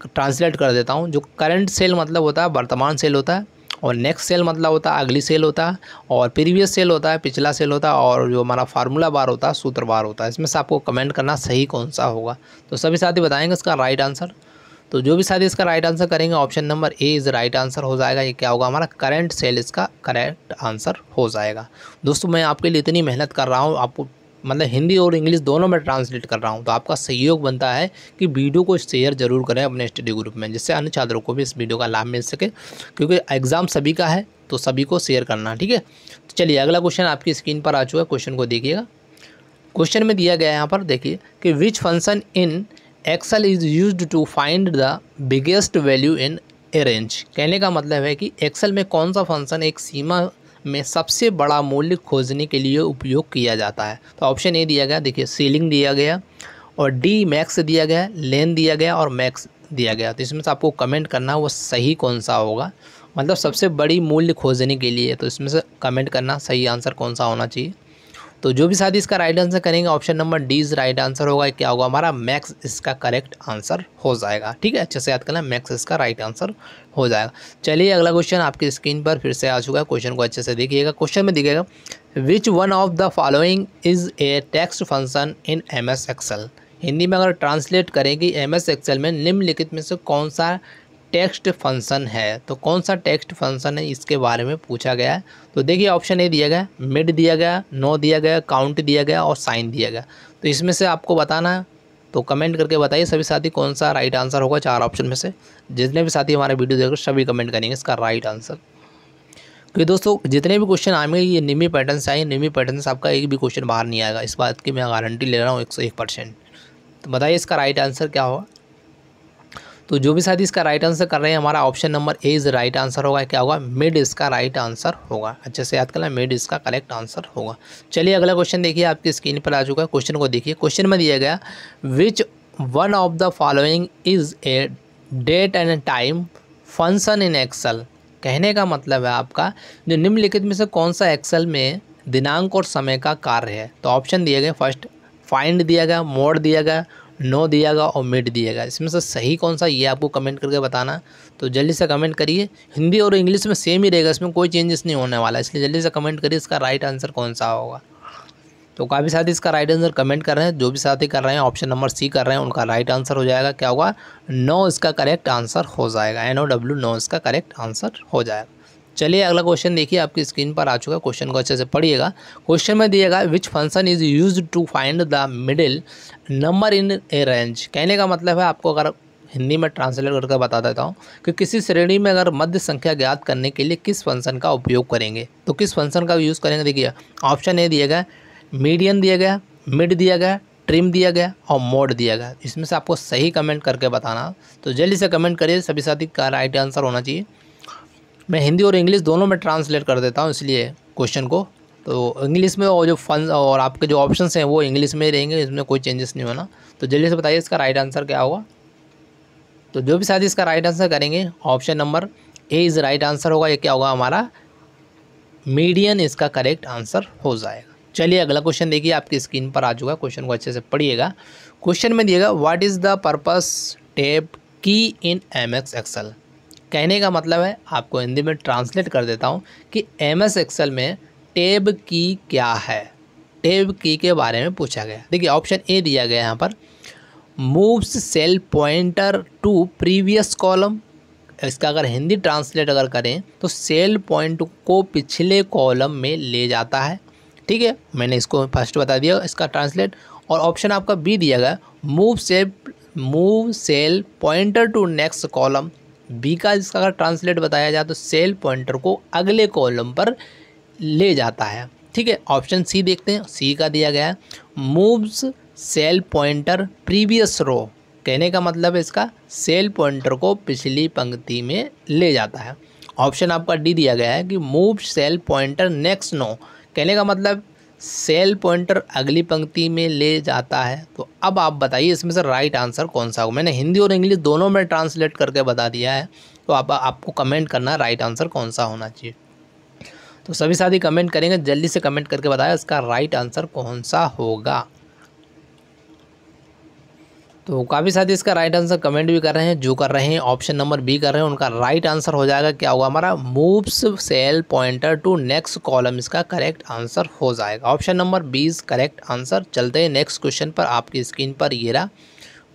ट्रांसलेट कर देता हूँ। जो करंट सेल मतलब होता है वर्तमान सेल होता है, और नेक्स्ट सेल मतलब होता है अगली सेल होता है, और प्रीवियस सेल होता है पिछला सेल होता है, और जो हमारा फार्मूला बार होता है सूत्र बार होता है। इसमें से आपको कमेंट करना सही कौन सा होगा। तो सभी साथी बताएंगे इसका राइट आंसर। तो जो भी साथी इसका राइट आंसर करेंगे option number A is right answer हो जाएगा। ये क्या होगा हमारा करंट सेल इसका करेक्ट आंसर हो जाएगा। दोस्तों मैं आपके लिए इतनी मेहनत कर रहा हूँ, आपको मतलब हिंदी और इंग्लिश दोनों में ट्रांसलेट कर रहा हूँ, तो आपका सहयोग बनता है कि वीडियो को शेयर जरूर करें अपने स्टडी ग्रुप में, जिससे अन्य छात्रों को भी इस वीडियो का लाभ मिल सके, क्योंकि एग्ज़ाम सभी का है तो सभी को शेयर करना। ठीक है, तो चलिए अगला क्वेश्चन आपकी स्क्रीन पर आ चुका है, क्वेश्चन को देखिएगा। क्वेश्चन में दिया गया है यहाँ पर देखिए कि which function in Excel is used to find the biggest value in a range. कहने का मतलब है कि एक्सेल में कौन सा फंक्शन एक सीमा में सबसे बड़ा मूल्य खोजने के लिए उपयोग किया जाता है। तो ऑप्शन ए दिया गया, देखिए सीलिंग दिया गया, और डी मैक्स दिया गया, लेन दिया गया, और मैक्स दिया गया। तो इसमें से आपको कमेंट करना वो सही कौन सा होगा, मतलब सबसे बड़ी मूल्य खोजने के लिए। तो इसमें से कमेंट करना सही आंसर कौन सा होना चाहिए। तो जो भी साथी इसका राइट आंसर करेंगे option number D is right answer होगा। क्या होगा हमारा मैक्स इसका करेक्ट आंसर हो जाएगा। ठीक है, अच्छे से याद करना, मैक्स इसका राइट आंसर हो जाएगा। चलिए अगला क्वेश्चन आपकी स्क्रीन पर फिर से आ चुका है। क्वेश्चन को अच्छे से देखिएगा। क्वेश्चन में दिखेगा which one of the following is a text function in MS Excel. Hindi में अगर ट्रांसलेट करें कि MS एक्सेल में निम्नलिखित में से कौन सा टेक्स्ट फंक्शन है, तो कौन सा टेक्स्ट फंक्शन है इसके बारे में पूछा गया है। तो देखिए ऑप्शन ए दिया गया, मिड दिया गया, नो दिया गया, काउंट दिया गया और साइन दिया गया। तो इसमें से आपको बताना है, तो कमेंट करके बताइए सभी साथी कौन सा राइट आंसर होगा चार ऑप्शन में से। जितने भी साथी हमारे वीडियो देख रहे सभी कमेंट करेंगे इसका राइट आंसर। क्योंकि दोस्तों जितने भी क्वेश्चन आएंगे ये निमी पैटर्न से आएंगे, निमी पैटर्न से आपका एक भी क्वेश्चन बाहर नहीं आएगा, इस बात की मैं गारंटी ले रहा हूँ 101%। तो बताइए इसका राइट आंसर क्या होगा। तो जो भी साथी इसका राइट आंसर कर रहे हैं हमारा option number A is right answer होगा। क्या होगा, मिड इसका राइट आंसर होगा। अच्छे से याद करना, मिड इसका करेक्ट आंसर होगा। चलिए अगला क्वेश्चन देखिए, आपकी स्क्रीन पर आ चुका है। क्वेश्चन को देखिए, क्वेश्चन में दिया गया which one of the following is a date and time function in Excel. कहने का मतलब है आपका जो निम्नलिखित में से कौन सा एक्सेल में दिनांक और समय का कार्य है। तो ऑप्शन दिए गए, फर्स्ट फाइंड दिया गया, मोड दिया गया, नो दिया गया और मिड दिया गया। इसमें से सही कौन सा ये आपको कमेंट करके बताना। तो जल्दी से कमेंट करिए। हिंदी और इंग्लिश में सेम ही रहेगा, इसमें कोई चेंजेस नहीं होने वाला, इसलिए जल्दी से कमेंट करिए इसका राइट आंसर कौन सा होगा। तो काफ़ी साथी इसका राइट आंसर कमेंट कर रहे हैं। जो भी साथी कर रहे हैं ऑप्शन नंबर सी कर रहे हैं उनका राइट आंसर हो जाएगा। क्या होगा, नो इसका करेक्ट आंसर हो जाएगा। NOW नो इसका करेक्ट आंसर हो जाएगा। चलिए अगला क्वेश्चन देखिए, आपकी स्क्रीन पर आ चुका है। क्वेश्चन को अच्छे से पढ़िएगा। क्वेश्चन में दिएगा which function is used to find the middle number in a range. कहने का मतलब है आपको अगर हिंदी में ट्रांसलेट करके बता देता हूँ कि किसी श्रेणी में अगर मध्य संख्या ज्ञात करने के लिए किस फंक्शन का उपयोग करेंगे। तो किस फंक्शन का यूज़ करेंगे, देखिए ऑप्शन ए दिया गया, मीडियन दिया गया, मिड दिया गया, ट्रिम दिया गया और मोड दिया गया। इसमें से आपको सही कमेंट करके बताना। तो जल्दी से कमेंट करिए, सभी साथी का राइट आंसर होना चाहिए। मैं हिंदी और इंग्लिश दोनों में ट्रांसलेट कर देता हूँ इसलिए क्वेश्चन को। तो इंग्लिश में और जो फंड और आपके जो ऑप्शंस हैं वो इंग्लिश में ही रहेंगे, इसमें कोई चेंजेस नहीं होना। तो जल्दी से बताइए इसका राइट आंसर क्या होगा। तो जो भी साथी इसका राइट आंसर करेंगे option number A is right answer होगा। ये क्या होगा हमारा मीडियन इसका करेक्ट आंसर हो जाएगा। चलिए अगला क्वेश्चन देखिए, आपकी स्क्रीन पर आ चुका है। क्वेश्चन को अच्छे से पढ़िएगा। क्वेश्चन में दिएगा what is the purpose tab key in MS Excel. कहने का मतलब है, आपको हिंदी में ट्रांसलेट कर देता हूँ कि MS एक्सेल में टैब की क्या है। टैब की के बारे में पूछा गया। देखिए ऑप्शन ए दिया गया यहाँ पर, moves cell pointer to previous column. इसका अगर हिंदी ट्रांसलेट अगर करें तो सेल पॉइंट को पिछले कॉलम में ले जाता है। ठीक है, मैंने इसको फर्स्ट बता दिया इसका ट्रांसलेट। और ऑप्शन आपका बी दिया गया, move cell pointer to next column. B का इसका अगर ट्रांसलेट बताया जाए तो सेल पॉइंटर को अगले कॉलम पर ले जाता है। ठीक है, ऑप्शन सी देखते हैं। सी का दिया गया है, moves cell pointer previous row. कहने का मतलब है इसका सेल पॉइंटर को पिछली पंक्ति में ले जाता है। ऑप्शन आपका डी दिया गया है कि move cell pointer next no. कहने का मतलब सेल पॉइंटर अगली पंक्ति में ले जाता है। तो अब आप बताइए इसमें से राइट आंसर कौन सा होगा। मैंने हिंदी और इंग्लिश दोनों में ट्रांसलेट करके बता दिया है। तो आपको कमेंट करना राइट आंसर कौन सा होना चाहिए। तो सभी साथी कमेंट करेंगे, जल्दी से कमेंट करके बताया इसका राइट आंसर कौन सा होगा। तो काफ़ी साथी इसका राइट आंसर कमेंट भी कर रहे हैं। जो कर रहे हैं ऑप्शन नंबर बी कर रहे हैं उनका राइट आंसर हो जाएगा। क्या होगा हमारा, moves cell pointer to next column इसका करेक्ट आंसर हो जाएगा। Option number B is correct answer. चलते हैं नेक्स्ट क्वेश्चन पर। आपकी स्क्रीन पर ये रहा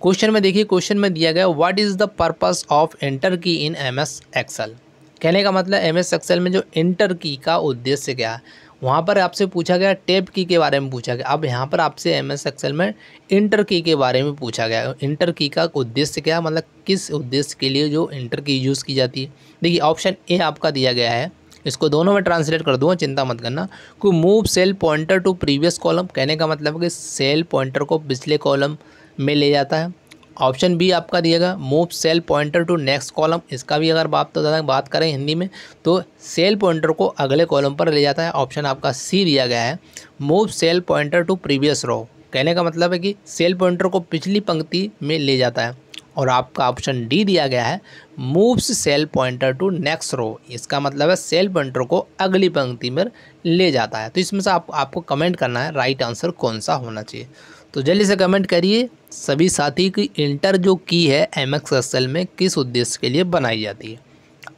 क्वेश्चन में देखिए, क्वेश्चन में दिया गया what is the purpose of enter key in MS Excel. कहने का मतलब MS एक्सेल में जो एंटर की का उद्देश्य क्या है। वहाँ पर आपसे पूछा गया टैब की के बारे में पूछा गया। अब यहाँ पर आपसे MS एक्सेल में इंटर की के बारे में पूछा गया। इंटर की का उद्देश्य क्या, मतलब किस उद्देश्य के लिए जो इंटर की यूज़ की जाती है। देखिए ऑप्शन ए आपका दिया गया है, इसको दोनों में ट्रांसलेट कर दूँगा, चिंता मत करना। को move cell pointer to previous column. कहने का मतलब है कि सेल पॉइंटर को पिछले कॉलम में ले जाता है। ऑप्शन बी आपका दिएगा, move cell pointer to next column. इसका भी अगर बात करें हिंदी में तो सेल पॉइंटर को अगले कॉलम पर ले जाता है। ऑप्शन आपका सी दिया गया है, move cell pointer to previous row. कहने का मतलब है कि सेल पॉइंटर को पिछली पंक्ति में ले जाता है। और आपका ऑप्शन डी दिया गया है moves cell pointer to next row, इसका मतलब है सेल पॉइंटर को अगली पंक्ति में ले जाता है। तो इसमें से आपको कमेंट करना है राइट आंसर कौन सा होना चाहिए। तो जल्दी से कमेंट करिए सभी साथी की इंटर जो की है एमएस एक्सेल में किस उद्देश्य के लिए बनाई जाती है।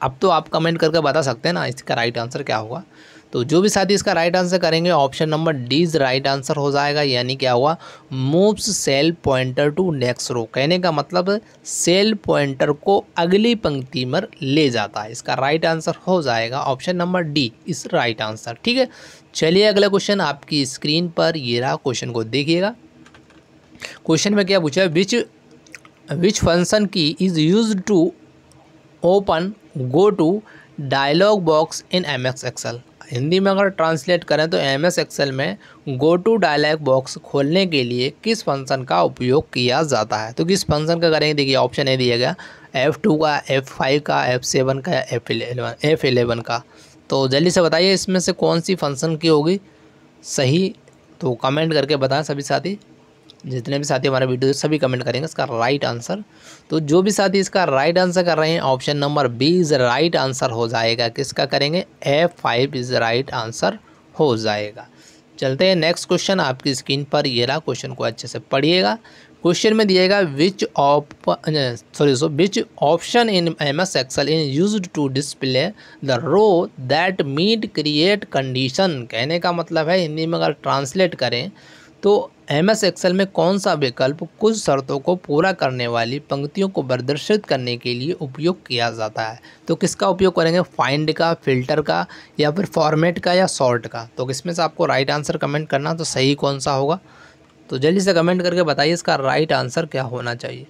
अब तो आप कमेंट करके बता सकते हैं ना इसका राइट आंसर क्या होगा। तो जो भी साथी इसका राइट आंसर करेंगे option number D is right answer हो जाएगा, यानी क्या हुआ moves cell pointer to next row, कहने का मतलब सेल पॉइंटर को अगली पंक्ति में ले जाता है। इसका राइट आंसर हो जाएगा option number D is right answer. ठीक है, चलिए अगला क्वेश्चन आपकी स्क्रीन पर ये रहा, क्वेश्चन को देखिएगा। क्वेश्चन में क्या पूछा है, which function key is use to open go to dialog box in MS Excel. Hindi में अगर ट्रांसलेट करें तो एमएस एक्सेल में गो टू डायलॉग बॉक्स खोलने के लिए किस फंक्शन का उपयोग किया जाता है। तो किस फंक्शन का करेंगे, देखिए ऑप्शन ए दिया गया F2 का, F5 का, F7 का या F11 का। तो जल्दी से बताइए इसमें से कौन सी फंक्शन की होगी सही। तो कमेंट करके बताएं सभी साथी, जितने भी साथी हमारा वीडियो सभी कमेंट करेंगे इसका राइट आंसर। तो जो भी साथी इसका राइट आंसर कर रहे हैं option number B is right answer हो जाएगा। किसका करेंगे, F5 इज़ राइट आंसर हो जाएगा। चलते हैं नेक्स्ट क्वेश्चन आपकी स्क्रीन पर ये रहा, क्वेश्चन को अच्छे से पढ़िएगा। क्वेश्चन में दिएगा which option in MS Excel in used to display the row that meet create condition, कहने का मतलब है हिंदी में अगर ट्रांसलेट करें तो एमएस एक्सेल में कौन सा विकल्प कुछ शर्तों को पूरा करने वाली पंक्तियों को प्रदर्शित करने के लिए उपयोग किया जाता है। तो किसका उपयोग करेंगे, फाइंड का, फिल्टर का या फिर फॉर्मेट का या सॉर्ट का। तो किसमें से आपको राइट आंसर कमेंट करना, तो सही कौन सा होगा। तो जल्दी से कमेंट करके बताइए इसका राइट आंसर क्या होना चाहिए।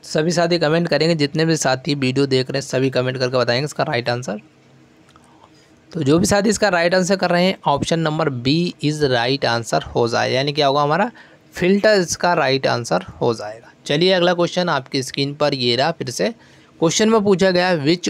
सभी साथी कमेंट करेंगे, जितने भी साथी वीडियो देख रहे हैं सभी कमेंट करके बताएंगे इसका राइट आंसर। तो जो भी साथी इसका राइट आंसर कर रहे हैं option number B is right answer हो जाए, यानी क्या होगा हमारा फिल्टर इसका राइट आंसर हो जाएगा। चलिए अगला क्वेश्चन आपकी स्क्रीन पर ये रहा। फिर से क्वेश्चन में पूछा गया which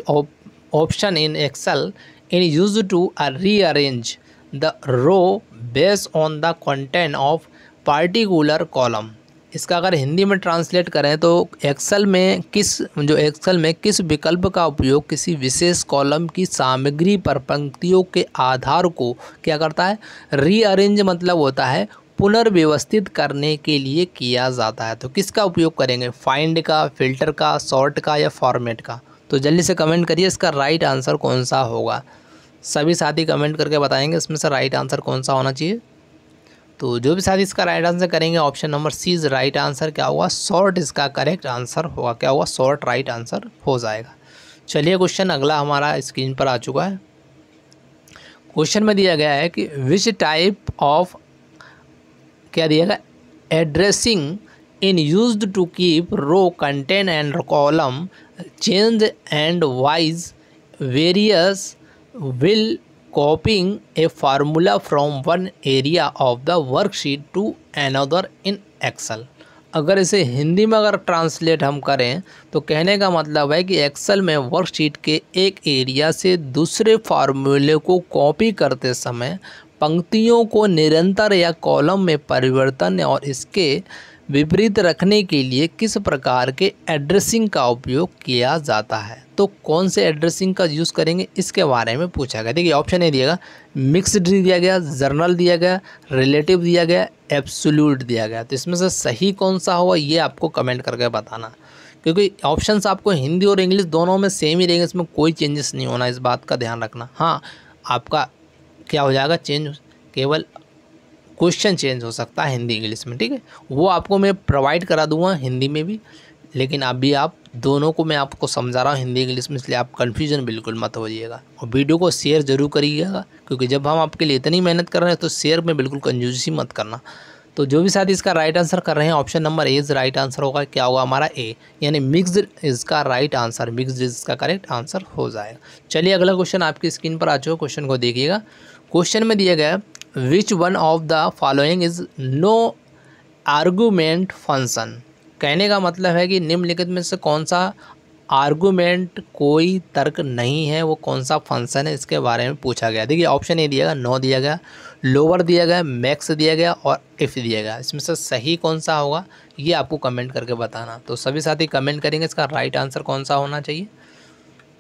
option in Excel in use to rearrange the row based on the content of particular column. इसका अगर हिंदी में ट्रांसलेट करें तो एक्सेल में किस विकल्प का उपयोग किसी विशेष कॉलम की सामग्री पर पंक्तियों के आधार को क्या करता है, रीअरेंज मतलब होता है पुनर्व्यवस्थित करने के लिए किया जाता है। तो किसका उपयोग करेंगे, फाइंड का, फिल्टर का, सॉर्ट का या फॉर्मेट का। तो जल्दी से कमेंट करिए इसका राइट आंसर कौन सा होगा। सभी साथी कमेंट करके बताएंगे इसमें से राइट आंसर कौन सा होना चाहिए। तो जो भी साथी इसका राइट आंसर करेंगे option number C is right answer क्या हुआ, सॉर्ट इसका करेक्ट आंसर होगा। क्या हुआ, सॉर्ट राइट आंसर हो जाएगा। चलिए क्वेश्चन अगला हमारा स्क्रीन पर आ चुका है। क्वेश्चन में दिया गया है कि विच टाइप ऑफ क्या दिया गया, addressing in used to keep row content and column change and wise various will copying a formula from one area of the worksheet to another in Excel। अगर इसे हिंदी में अगर ट्रांसलेट हम करें तो कहने का मतलब है कि एक्सेल में वर्कशीट के एक एरिया से दूसरे फार्मूले को कॉपी करते समय पंक्तियों को निरंतर या कॉलम में परिवर्तन और इसके विपरीत रखने के लिए किस प्रकार के एड्रेसिंग का उपयोग किया जाता है। तो कौन से एड्रेसिंग का यूज़ करेंगे इसके बारे में पूछा गया। देखिए ऑप्शन ए दिएगा मिक्स्ड दिया गया, जर्नल दिया गया, रिलेटिव दिया गया, एब्सोल्यूट दिया गया। तो इसमें से सही कौन सा होगा ये आपको कमेंट करके बताना, क्योंकि ऑप्शंस आपको हिंदी और इंग्लिश दोनों में सेम ही रहेंगे, इसमें कोई चेंजेस नहीं होना, इस बात का ध्यान रखना। हाँ आपका क्या हो जाएगा चेंज, केवल क्वेश्चन चेंज हो सकता है हिंदी इंग्लिश में, ठीक है। वो आपको मैं प्रोवाइड करा दूंगा हिंदी में भी, लेकिन अभी आप दोनों को मैं आपको समझा रहा हूँ हिंदी इंग्लिश में, इसलिए आप कन्फ्यूजन बिल्कुल मत होइएगा। और वीडियो को शेयर ज़रूर करिएगा, क्योंकि जब हम आपके लिए इतनी मेहनत कर रहे हैं तो शेयर में बिल्कुल कंजूसी मत करना। तो जो भी साथी इसका राइट आंसर कर रहे हैं option number A is right answer होगा। क्या होगा हमारा ए, यानी मिक्स्ड इसका राइट आंसर, मिक्स्ड इसका करेक्ट आंसर हो जाएगा। चलिए अगला क्वेश्चन आपकी स्क्रीन पर आ चुका, क्वेश्चन को देखिएगा। क्वेश्चन में दिया गया which one of the following is no argument function. कहने का मतलब है कि निम्नलिखित में से कौन सा आर्गूमेंट कोई तर्क नहीं है, वो कौन सा फंक्शन है इसके बारे में पूछा गया। देखिए ऑप्शन ए दिया गया नो दिया गया, लोअर दिया गया, मैक्स दिया गया और इफ़ दिया गया। इसमें से सही कौन सा होगा ये आपको कमेंट करके बताना। तो सभी साथी कमेंट करेंगे इसका राइट आंसर कौन सा होना चाहिए।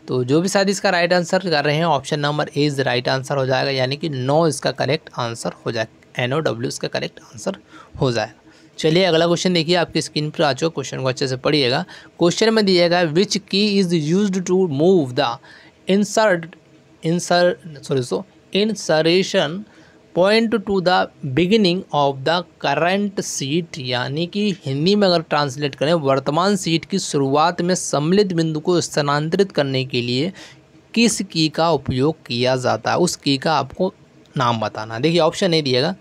तो जो भी साथी इसका राइट आंसर कर रहे हैं option number A is right answer हो जाएगा, यानी कि नो इसका करेक्ट आंसर हो जाएगा, NOW इसका करेक्ट आंसर हो जाएगा। चलिए अगला क्वेश्चन देखिए, आपकी स्क्रीन पर आ चुका, क्वेश्चन को अच्छे से पढ़िएगा। क्वेश्चन में दिया गया which key is used to move the insertion point to the beginning of the current sheet, यानी कि हिंदी में अगर ट्रांसलेट करें वर्तमान सीट की शुरुआत में सम्मिलित बिंदु को स्थानांतरित करने के लिए किस की का उपयोग किया जाता है, उस की का आपको नाम बताना। देखिए ऑप्शन नहीं दिएगा,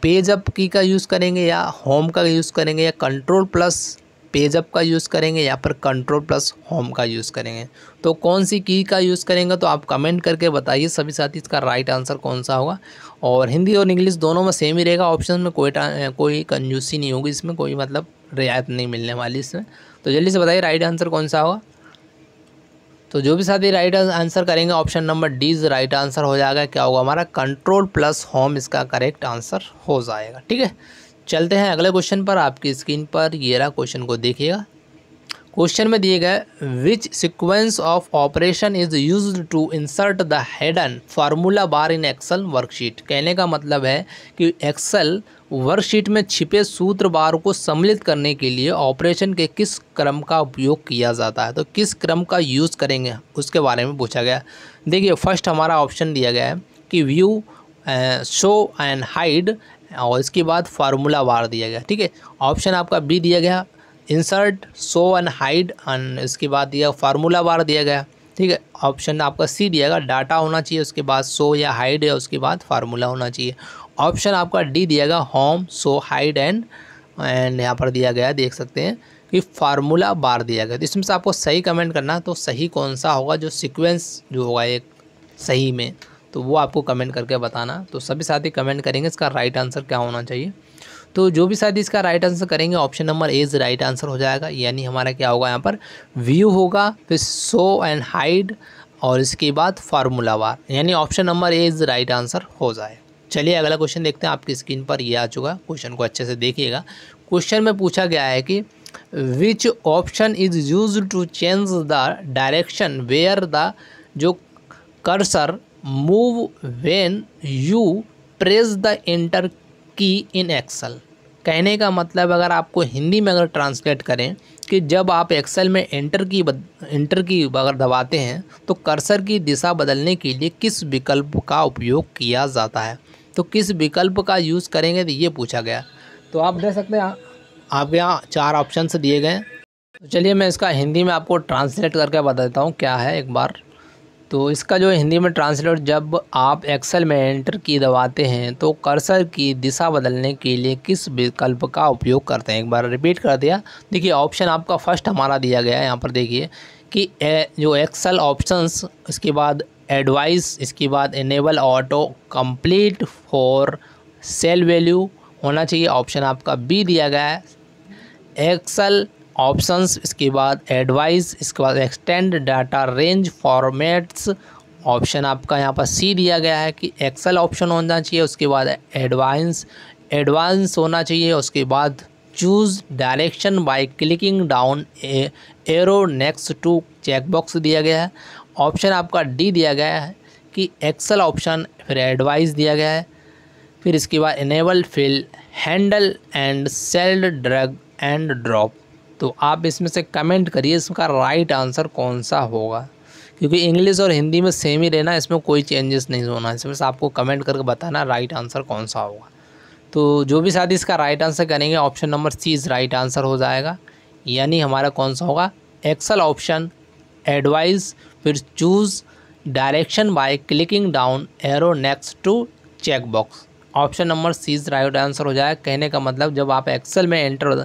पेज अप की का यूज़ करेंगे या होम का यूज़ करेंगे या कंट्रोल प्लस पेज अप का यूज़ करेंगे या फिर कंट्रोल प्लस होम का यूज़ करेंगे। तो कौन सी की का यूज़ करेंगे तो आप कमेंट करके बताइए सभी साथी इसका राइट आंसर कौन सा होगा। और हिंदी और इंग्लिश दोनों में सेम ही रहेगा, ऑप्शन में कोई कंजूसी नहीं होगी, इसमें कोई मतलब रियायत नहीं मिलने वाली इसमें। तो जल्दी से बताइए राइट आंसर कौन सा होगा। तो जो भी साथी राइट आंसर करेंगे option number D is right answer हो जाएगा। क्या होगा हमारा कंट्रोल प्लस होम इसका करेक्ट आंसर हो जाएगा। ठीक है, चलते हैं अगले क्वेश्चन पर। आपकी स्क्रीन पर ये रहा, क्वेश्चन को देखिएगा। क्वेश्चन में दिए गए which sequence of operation is used to insert the hidden formula bar in Excel worksheet. कहने का मतलब है कि एक्सेल वर्कशीट में छिपे सूत्र बार को सम्मिलित करने के लिए ऑपरेशन के किस क्रम का उपयोग किया जाता है। तो किस क्रम का यूज़ करेंगे उसके बारे में पूछा गया। देखिए फर्स्ट हमारा ऑप्शन दिया गया है कि व्यू, शो एंड हाइड, और इसके बाद फार्मूला बार दिया गया। ठीक है, ऑप्शन आपका बी दिया गया insert, show and hide, and इसके बाद दिया फार्मूला बार दिया गया। ठीक है, ऑप्शन आपका सी दिया गया डाटा होना चाहिए, उसके बाद शो या हाइड या उसके बाद फार्मूला होना चाहिए। ऑप्शन आपका डी दिया गया होम, शो, हाइड एंड यहाँ पर दिया गया देख सकते हैं कि फार्मूला बार दिया गया। तो इसमें से आपको सही कमेंट करना, तो सही कौन सा होगा जो सीक्वेंस जो होगा एक सही में, तो वो आपको कमेंट करके बताना। तो सभी साथी कमेंट करेंगे इसका राइट आंसर क्या होना चाहिए। तो जो भी साथी इसका राइट आंसर करेंगे option number A is right answer हो जाएगा, यानी हमारा क्या होगा यहाँ पर व्यू होगा, फिर शो एंड हाइड और इसके बाद फार्मूला बार, यानी option number A is right answer हो जाए। चलिए अगला क्वेश्चन देखते हैं। आपकी स्क्रीन पर ये आ चुका, क्वेश्चन को अच्छे से देखिएगा। क्वेश्चन में पूछा गया है कि which option is used to change the direction where the जो cursor move when you press the enter key in Excel. कहने का मतलब अगर आपको हिंदी में अगर ट्रांसलेट करें कि जब आप एक्सेल में एंटर की अगर दबाते हैं तो कर्सर की दिशा बदलने के लिए किस विकल्प का उपयोग किया जाता है। तो किस विकल्प का यूज़ करेंगे तो ये पूछा गया। तो आप देख सकते हैं आप यहाँ 4 ऑप्शन दिए गए। तो चलिए मैं इसका हिंदी में आपको ट्रांसलेट करके बता देता हूँ क्या है एक बार। तो इसका जो हिंदी में ट्रांसलेट, जब आप एक्सेल में एंटर की दबाते हैं तो कर्सर की दिशा बदलने के लिए किस विकल्प का उपयोग करते हैं। एक बार रिपीट कर दिया। देखिए ऑप्शन आपका फर्स्ट हमारा दिया गया है यहाँ पर, देखिए कि जो एक्सेल ऑप्शंस, इसके बाद एडवाइस, इसके बाद enable auto complete for sale value होना चाहिए। ऑप्शन आपका बी दिया गया है एक्सेल ऑप्शंस, इसके बाद एडवाइस, इसके बाद extend data range formats. Option आपका यहाँ पर सी दिया गया है कि एक्सेल ऑप्शन होना चाहिए, उसके बाद एडवांस होना चाहिए, उसके बाद choose direction by clicking down arrow next to checkbox दिया गया है। ऑप्शन आपका डी दिया गया है कि एक्सेल ऑप्शन, फिर एडवाइस दिया गया है, फिर इसके बाद enable fill handle and cell drag and drop. तो आप इसमें से कमेंट करिए इसका राइट आंसर कौन सा होगा, क्योंकि इंग्लिश और हिंदी में सेम ही रहना, इसमें कोई चेंजेस नहीं होना। इसमें से आपको कमेंट करके बताना राइट आंसर कौन सा होगा। तो जो भी साथी इसका राइट आंसर करेंगे option number C is right answer हो जाएगा, यानी हमारा कौन सा होगा एक्सेल ऑप्शन, एडवाइस, फिर choose direction by clicking down arrow next to check box. Option number C is right answer हो जाएगा। कहने का मतलब जब आप एक्सेल में एंटर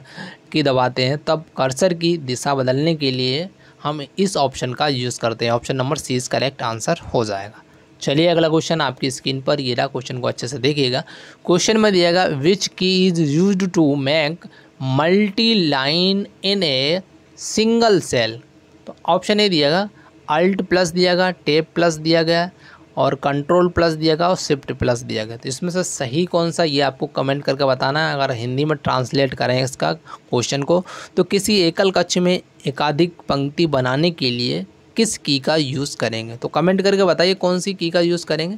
की दबाते हैं तब कर्सर की दिशा बदलने के लिए हम इस ऑप्शन का यूज़ करते हैं। Option number C is correct answer हो जाएगा। चलिए अगला क्वेश्चन आपकी स्क्रीन पर ये रहा, क्वेश्चन को अच्छे से देखिएगा। क्वेश्चन में दिएगा which key is used to make multi line in a single cell. तो ऑप्शन ए दिएगा अल्ट प्लस दिया गया, टेप प्लस दिया गया, और कंट्रोल प्लस दिया गया और शिफ्ट प्लस दिया गया। तो इसमें से सही कौन सा, ये आपको कमेंट करके बताना है। अगर हिंदी में ट्रांसलेट करें इसका क्वेश्चन को, तो किसी एकल कक्ष में एकाधिक पंक्ति बनाने के लिए किस की का यूज़ करेंगे। तो कमेंट करके बताइए कौन सी की का यूज़ करेंगे।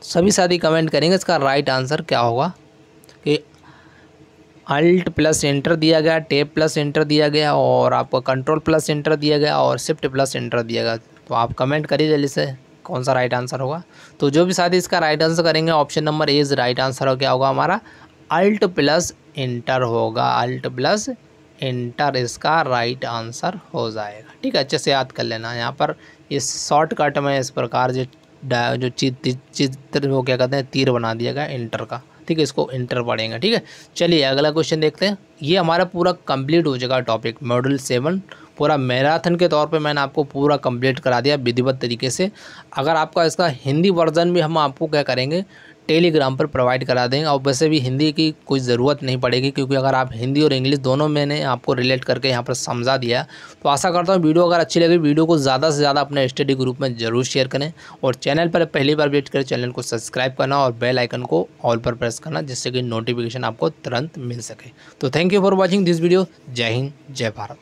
सभी साथी कमेंट करेंगे। इसका राइट आंसर क्या होगा कि अल्ट प्लस एंटर दिया गया, टैब प्लस एंटर दिया गया और आपको कंट्रोल प्लस एंटर दिया गया और शिफ्ट प्लस एंटर दिया गया। तो आप कमेंट करिए जल्दी से कौन सा राइट आंसर होगा। तो जो भी साथी इसका राइट आंसर करेंगे, option number A is right answer. हो क्या होगा हमारा, अल्ट प्लस एंटर होगा। अल्ट प्लस एंटर इसका राइट आंसर हो जाएगा। ठीक है, अच्छे से याद कर लेना। यहाँ पर इस शॉर्टकट में इस प्रकार जो चित्र वो क्या कहते हैं, तीर बना दिया गया एंटर का। ठीक है, इसको इंटर पढ़ेंगे। ठीक है, चलिए अगला क्वेश्चन देखते हैं। ये हमारा पूरा कंप्लीट हो जाएगा टॉपिक मॉड्यूल 7 पूरा मैराथन के तौर पे मैंने आपको पूरा कंप्लीट करा दिया विधिवत तरीके से। अगर आपका इसका हिंदी वर्जन भी हम आपको क्या करेंगे, टेलीग्राम पर प्रोवाइड करा देंगे। और वैसे भी हिंदी की कोई ज़रूरत नहीं पड़ेगी, क्योंकि अगर आप हिंदी और इंग्लिश दोनों मैंने आपको रिलेट करके यहाँ पर समझा दिया। तो आशा करता हूँ वीडियो अगर अच्छी लगी, वीडियो को ज़्यादा से ज़्यादा अपने स्टडी ग्रुप में ज़रूर शेयर करें। और चैनल पर पहली बार विजिट करें, चैनल को सब्सक्राइब करना और बेल आइकन को ऑल पर प्रेस करना, जिससे कि नोटिफिकेशन आपको तुरंत मिल सके। तो thank you for watching this video. जय हिंद, जय भारत।